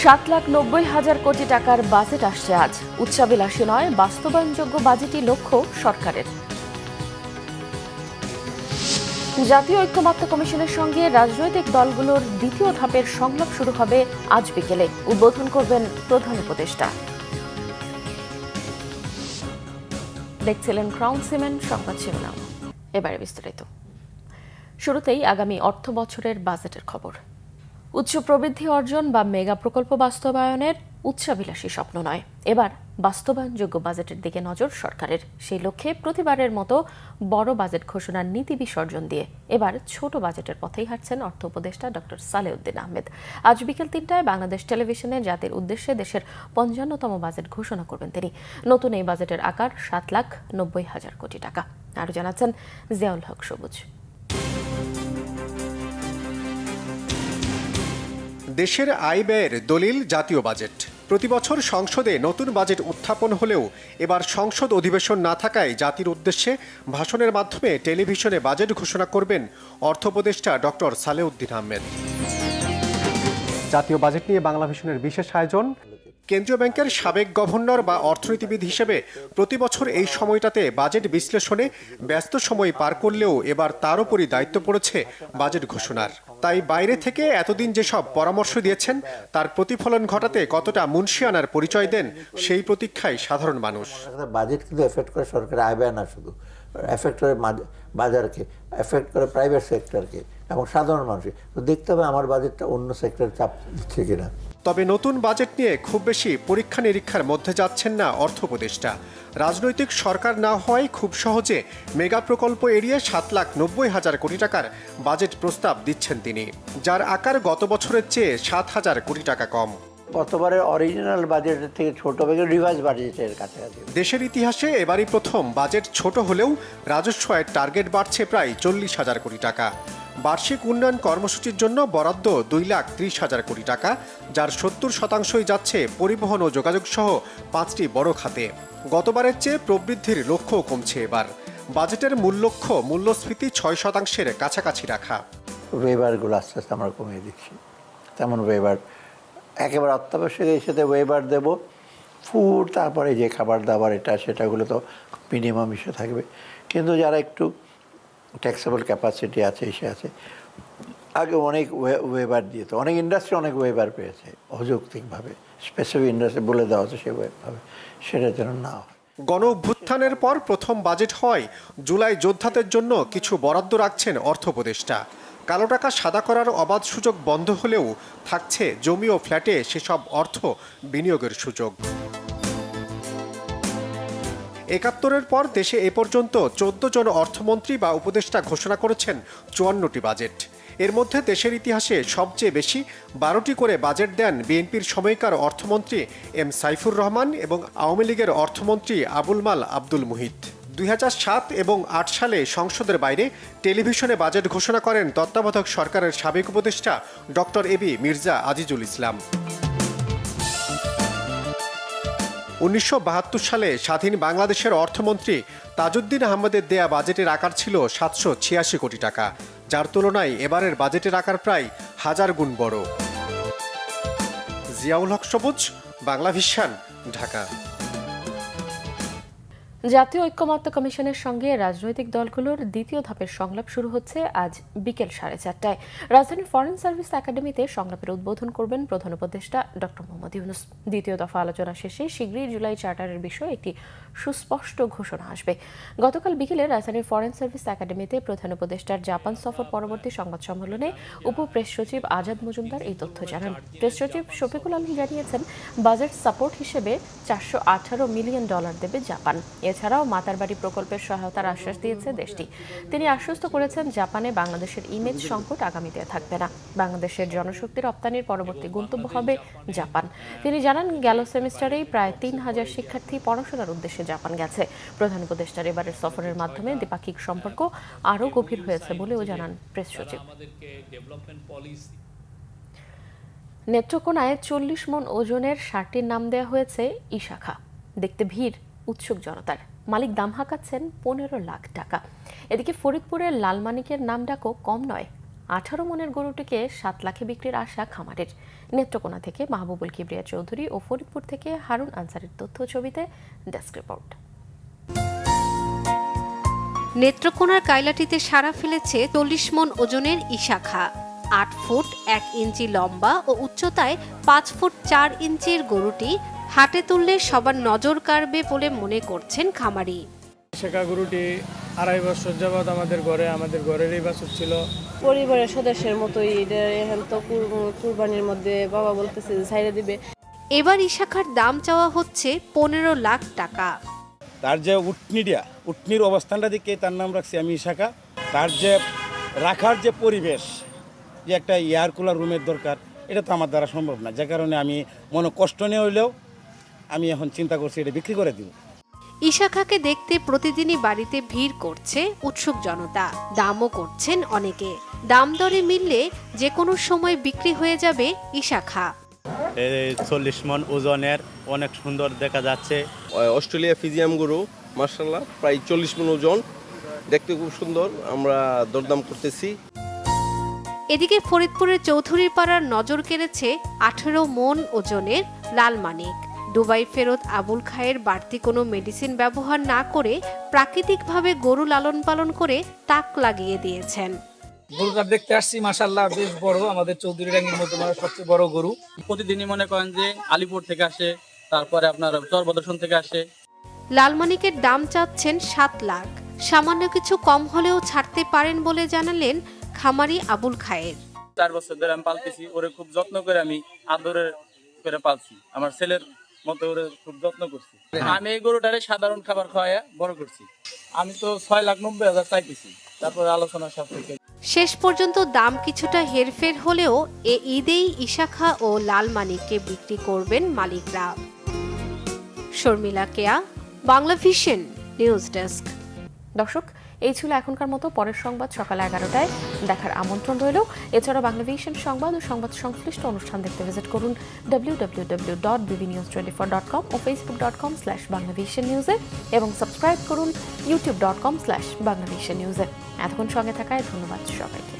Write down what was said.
7,90,000 কোটি টাকার বাজেট আসছে আজ। উচ্চাভিলাষী নয়, বাস্তবায়নযোগ্য বাজেটই লক্ষ্য সরকারের। জাতীয় ঐক্যমত্য কমিশনের সঙ্গে রাজনৈতিক দলগুলোর দ্বিতীয় ধাপের সংলাপ শুরু হবে আজ বিকেলে। উদ্বোধন করবেন প্রধান উপদেষ্টা। দেখছিলেন ক্রাউন সিমেন্ট সংবাদ শিরোনাম। এবারে বিস্তারিত। শুরুতেই আগামী অর্থ বছরের বাজেটের খবর। উচ্চ প্রবৃদ্ধি অর্জন বা মেগা প্রকল্প বাস্তবায়নের উচ্চাভিলাষী স্বপ্ন নয়, এবার বাস্তবায়নযোগ্য বাজেটের দিকে নজর সরকারের। সেই লক্ষ্যে প্রতিবারের মতো বড় বাজেট ঘোষণার নীতি বিসর্জন দিয়ে এবার ছোট বাজেটের পথেই হাঁটছেন অর্থ উপদেষ্টা ডক্টর সালেউদ্দিন আহমেদ। আজ বিকেল ৩টায় বাংলাদেশ টেলিভিশনে জাতির উদ্দেশ্যে দেশের ৫৫তম বাজেট ঘোষণা করবেন তিনি। নতুন এই বাজেটের আকার 7,90,000 কোটি টাকা। আরও জানাচ্ছেন জিয়াউল হক সবুজ। দেশের আয় ব্যয়ের দলিল জাতীয় বাজেট। প্রতিবছর সংসদে নতুন বাজেট উত্থাপন হলেও এবার সংসদ অধিবেশন না থাকায় জাতির উদ্দেশ্যে ভাষণের মাধ্যমে টেলিভিশনে বাজেট ঘোষণা করবেন অর্থ উপদেষ্টা ডক্টর সালেউদ্দিন আহমেদ। জাতীয় বাজেট নিয়ে বাংলাভিশনের বিশেষ আয়োজন। কেন্দ্রীয় ব্যাংকের সাবেক গভর্নর বা অর্থনীতিবিদ হিসেবে প্রতি বছর এই সময়টাতে বাজেট বিশ্লেষণে ব্যস্ত সময় পার করলেও এবার তার উপরই দায়িত্ব পড়েছে বাজেট ঘোষণার। তাই বাইরে থেকে এতদিন যেসব পরামর্শ দিয়েছেন তার প্রতিফলন ঘটাতে কতটা মুনশিয়ানার পরিচয় দেন সেই প্রতীক্ষায় সাধারণ মানুষ। বাজেট কিন্তু এফেক্ট করে সরকারের আয় ব্যয় না, শুধু এফেক্ট করে বাজারকে, এফেক্ট করে প্রাইভেট সেক্টরকে এবং সাধারণ মানুষকে। তো দেখতে হবে আমার বাজেটটা অন্য সেক্টরে চাপ দিচ্ছে কিনা। তবে নতুন বাজেট নিয়ে খুব বেশি পরীক্ষা নিরীক্ষার মধ্যে যাচ্ছেন না অর্থ উপদেষ্টা। রাজনৈতিক সরকার না হওয়ায় খুব সহজে মেগা প্রকল্প এড়িয়ে 7,90,000 কোটি টাকার বাজেট প্রস্তাব দিচ্ছেন তিনি, যার আকার গত বছরের চেয়ে 7,000 কোটি টাকা কম। গতবারের অরিজিনাল বাজেটের থেকে ছোট, রিভাইজ বাজেটের কাছাকাছি। দেশের ইতিহাসে এবারই প্রথম বাজেট ছোট হলেও রাজস্ব আয়ের টার্গেট বাড়ছে প্রায় 40,000 কোটি টাকা। বার্ষিক উন্নয়ন কর্মসূচির জন্য বরাদ্দ 2,30,000 কোটি টাকা, যার 70% যাচ্ছে পরিবহন ও যোগাযোগ সহ 5টি বড় খাতে। গতবারের চেয়ে প্রবৃদ্ধির লক্ষ্যও কমছে এবার। বাজেটের মূল লক্ষ্য মূল্যস্ফীতি 6%-এর কাছাকাছি রাখা। ওয়েবারগুলো আস্তে আস্তে আমরা কমিয়ে দিচ্ছি। তেমন ওয়েবার একেবারে অত্যাবশ্যক, এর সাথে ওয়েবার দেব ফুড, তারপরে যে খাবার দাবার এটা সেটাগুলো তো মিনিমাম ইস্যু থাকবে। কিন্তু যারা একটু ট্যাক্সেবল ক্যাপাসিটি আছে, এসে আছে, আগে অনেক ওয়েবার দিয়েছে, অনেক ইন্ডাস্ট্রি অনেক ওয়েবার পেয়েছে অযৌক্তিকভাবে, স্পেসিফিক ইন্ডাস্ট্রি বলে দেওয়া হচ্ছে সেভাবে, সেটার জন্য না হয়। গণ অভ্যুত্থানের পর প্রথম বাজেট হয় জুলাই যোদ্ধাদের জন্য কিছু বরাদ্দ রাখছেন অর্থ উপদেষ্টা। কালো টাকা সাদা করার অবাধ সুযোগ বন্ধ হলেও থাকছে জমি ও ফ্ল্যাটে সেসব অর্থ বিনিয়োগের সুযোগ। ৭১-এর পর দেশে এ পর্যন্ত 14 জন অর্থমন্ত্রী বা উপদেষ্টা ঘোষণা করেছেন 54টি বাজেট। এর মধ্যে দেশের ইতিহাসে সবচেয়ে বেশি 12টি করে বাজেট দেন বিএনপির সময়কার অর্থমন্ত্রী এম সাইফুর রহমান এবং আওয়ামী লীগের অর্থমন্ত্রী আবুল মাল আব্দুল মুহিত। 2007 এবং 8 সালে সংসদের বাইরে টেলিভিশনে বাজেট ঘোষণা করেন তত্ত্বাবধায়ক সরকারের সাবেক উপদেষ্টা ডক্টর এবি মির্জা আজিজুল ইসলাম। 1972 সালে স্বাধীন বাংলাদেশের অর্থমন্ত্রী তাজউদ্দিন আহমেদের দেয়া বাজেটের আকার ছিল 786 কোটি টাকা, যার তুলনায় এবারের বাজেটের আকার প্রায় 1000 গুণ বড়। জিয়াউল হক সবুজ, বাংলাভিশন, ঢাকা। জাতীয় ঐক্যমত্য কমিশনের সঙ্গে রাজনৈতিক দলগুলোর দ্বিতীয় ধাপের সংলাপ শুরু হচ্ছে আজ বিকেল 4:30টায়। রাজধানীর ফরেন সার্ভিস একাডেমিতে সংলাপের উদ্বোধন করবেন প্রধান উপদেষ্টা ডক্টর মোহাম্মদ ইউনূস। দ্বিতীয় দফা আলোচনা শেষে শীঘ্রই জুলাই চার্টারের বিষয়ে একটি সুস্পষ্ট ঘোষণা আসবে। গতকাল বিকেলে রাজধানীর ফরেন সার্ভিস একাডেমিতে প্রধান উপদেষ্টার জাপান সফর পরবর্তী সংবাদ সম্মেলনে উপ প্রেস সচিব আজাদ মজুমদার এই তথ্য জানান। প্রেস সচিব শফিকুল আলম জানিয়েছেন, বাজেট সাপোর্ট হিসেবে $418 মিলিয়ন দেবে জাপান। এছাড়াও মাতারবাড়ি প্রকল্পের সহায়তার আশ্বাস দিয়েছে দেশটি। তিনি আশ্বস্ত করেছেন, জাপানে বাংলাদেশের ইমেজ সংকট আগামীতে থাকবে না। বাংলাদেশের জনশক্তি রপ্তানির পরবর্তী গন্তব্য হবে জাপান। তিনি জানান, গেল সেমিস্টারেই প্রায় 3,000 শিক্ষার্থী পড়াশোনার উদ্দেশ্যে জাপান গেছে। প্রধান উপদেষ্টার এবারের সফরের মাধ্যমে দ্বিপাক্ষিক সম্পর্ক আরও গভীর হয়েছে বলেও জানান প্রেস সচিব। নেত্রকোনায় 40 মণ ওজনের ষাঁড়টির নাম দেওয়া হয়েছে ইশাখা। দেখতে ভিড় উৎসুক জনতার। মালিক দাম হাঁকাচ্ছেন 15 লাখ টাকা। এদিকে ফরিদপুরের লালমানিকের নাম ডাকও কম নয়, 18 মনের গরুটিকে 7 লাখে বিক্রির আশা খামারের। নেত্রকোনা থেকে মাহবুবুল কিবরিয়া চৌধুরী ও ফরিদপুর থেকে হারুন আনসারের তথ্য ছবিতে ডেস্ক রিপোর্ট। নেত্রকোনার কাইলাটিতে সাড়া ফেলেছে 40 মণ ওজনের ইশাখা। 8 ফুট 1 ইঞ্চি লম্বা ও উচ্চতায় 5 ফুট 4 ইঞ্চির গরুটি হাটে তুললে সবার নজর কাড়বে বলে মনে করছেন খামারি। শেখা গরুটি 2.5 বছর যাবৎ আমাদের ঘরেরই বাছুর ছিল। পরিবারের সদস্যের মতোই এখন তো কুরবানির মধ্যে বাবা বলতেছে যে ছাইড়ে দিবে। এবার ইশাখার দাম চাওয়া হচ্ছে 15 লাখ টাকা। তার যে উটনির অবস্থানটা দিকে তার নাম রাখছি আমি ইশাখা। তার যে রাখার যে পরিবেশ, যে একটা এয়ার কুলার রুমের দরকার, এটা তো আমার দ্বারা সম্ভব না, যে কারণে আমি মনে কষ্ট নিয়ে হইলেও আমি এখন চিন্তা করছি এটা বিক্রি করে দিব। ইশাখাকে দেখতে প্রতিদিনই বাড়িতে ভিড় করছে উৎসুক জনতা। দামও করছেন অনেকে। দাম দরে মিললে যে কোনো সময় বিক্রি হয়ে যাবে ইশাখা। 40 মণ ওজনের, অনেক সুন্দর দেখা যাচ্ছে। অস্ট্রেলিয়া ফিজিয়াম গরু, মাশাআল্লাহ, প্রায় 40 মণ ওজন, দেখতে খুব সুন্দর। আমরা দরদাম করতেছি। এদিকে ফরিদপুরের চৌধুরীর পাড়ার নজর কেড়েছে 18 মণ ওজনের লাল মানিক। দুবাই ফেরত আবুল খায়ের বাড়তি কোনো মেডিসিন ব্যবহার না করে প্রাকৃতিকভাবে গরু লালন পালন করে তাক লাগিয়ে দিয়েছেন। গরুটা দেখতে আসছি, মাশাআল্লাহ বেশ বড়, আমাদের চৌধুরী রাঙ্গির মতো সবচেয়ে বড় গরু। প্রতিদিনই মনে করেন যে আলিপুর থেকে আসে, তারপরে আপনার চরবদর্শন থেকে আসে। লালমানিকের দাম চাচ্ছেন 7 লাখ। সামান্য কিছু কম হলেও ছাড়তে পারেন বলে জানালেন খামারি আবুল খায়ের। 4 বছর ধরে আমি পালতেছি, ওরে খুব যত্ন করে আমি আদরে করে পালছি। আমার ছেলের মতো ওরে খুব যত্ন করছি। আমি এই গরুটারে সাধারণ খাবার খাওয়াইয়া বড় করছি। আমি তো 6,90,000 চাইতেছি, তারপরে আলোচনার সাপেক্ষে। শেষ পর্যন্ত দাম কিছুটা হেরফের হলেও এ ঈদেই ইশাখা ও লালমানিককে বিক্রি করবেন মালিকরা। শর্মিলা কেয়া, বাংলা ভিশন নিউজ ডেস্ক। দর্শক, এই ছিল এখনকার মতো। পরের সংবাদ সকাল 11টায় দেখার আমন্ত্রণ রইল। এছাড়া বাংলা ভিশন সংবাদ ও সংবাদ সংশ্লিষ্ট অনুষ্ঠান দেখতে ভিজিট করুন www.bbnews24.com ও facebook.com/banglavisionnews এবং সাবস্ক্রাইব করুন youtube.com/banglavisionnews। এতক্ষণ সঙ্গে থাকায় ধন্যবাদ সবাইকে।